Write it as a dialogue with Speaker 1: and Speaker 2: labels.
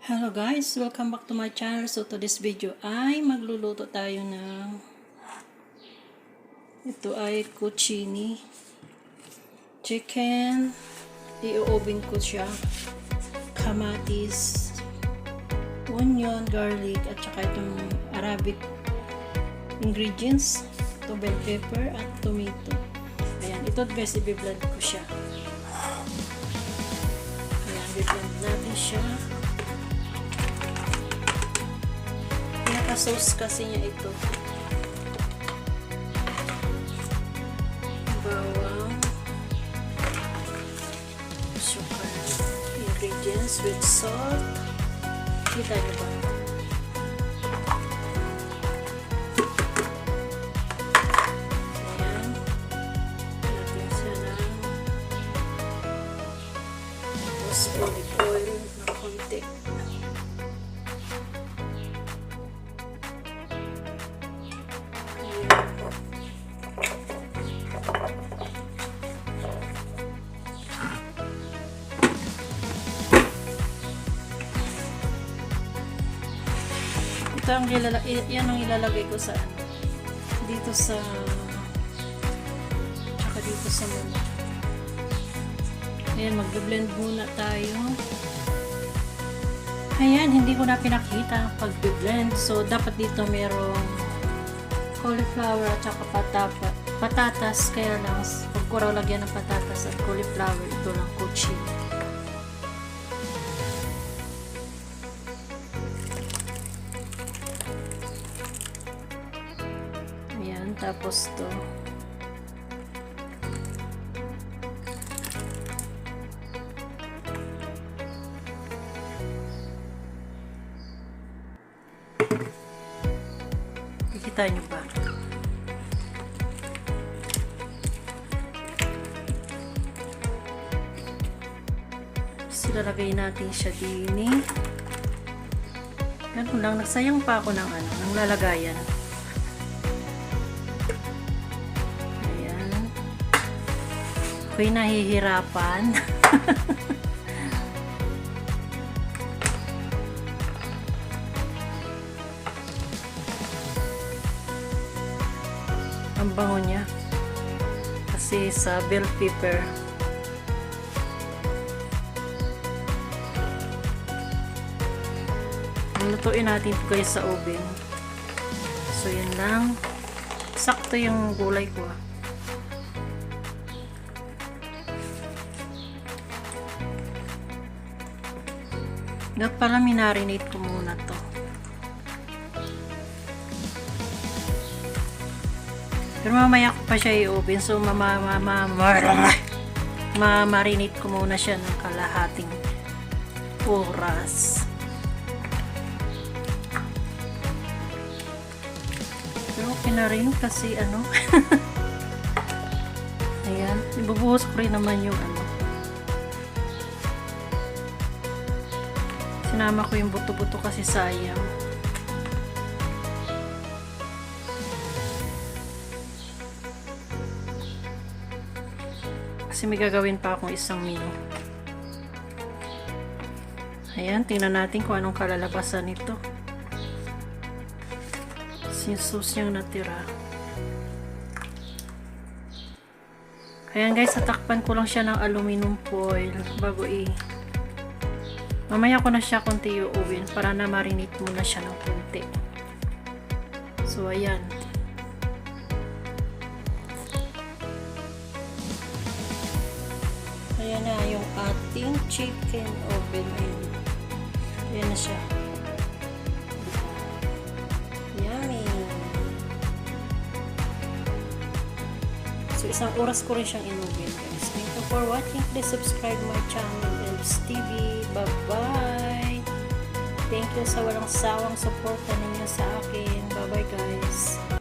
Speaker 1: Hello guys, welcome back to my channel. So to this video ay magluluto tayo ng ito ay cucini chicken. I-oven ko siya, kamatis, onion, garlic at saka itong Arabic ingredients, ito bell pepper at tomato. Ayan, ito guys, i-blend ko siya. Ayan, i-blend natin siya. Sauce kasi niya ito. Bawang, sugar, ingredients with salt. Kita niyo ba? Ayan. Lagyan siya ng tapos olive oil na konti. Ito yan ang ilalagay ko sa dito sa tsaka dito sa muna. Ayan, mag-blend muna tayo. Ayan, hindi ko na pinakita ang pag-blend. So, dapat dito merong cauliflower at saka patatas. Kaya lang, pag ko raw lagyan ng patatas at cauliflower, ito lang cucini. Tapos to nakikita nyo ba? Silalagay natin siya din. Ganun lang, nagsayang pa ako ng ng lalagayan. Ako'y nahihirapan. Ang bango niya. Kasi sa bell pepper. Lutuin natin ito guys sa oven. So yan lang. Sakto yung gulay ko. Dapat pala minarinate ko muna to. Pero mamaya ko pa siya i-open. So ma-marinate ko muna siya ng kalahating oras. Pero okay na rin kasi ayan. Ibubuhos ko rin naman yung Sinama ko yung buto-buto kasi sayang. Kasi may gagawin pa akong isang menu. Ayan, tingnan natin kung anong kalalabasan nito. Yung sauce niyang natira. Ayan guys, tatakpan ko lang siya ng aluminum foil bago mamaya ko na siya konti i-oven para na marinate muna siya ng konti. So, ayan. Ayan na yung ating chicken oven. Ayan na siya. Yummy! So, isang oras ko rin siyang in-oven guys. Thank you for watching. Please subscribe my channel, Elves TV. Bye-bye! Thank you sa walang sawang suporta ninyo sa akin. Bye-bye guys!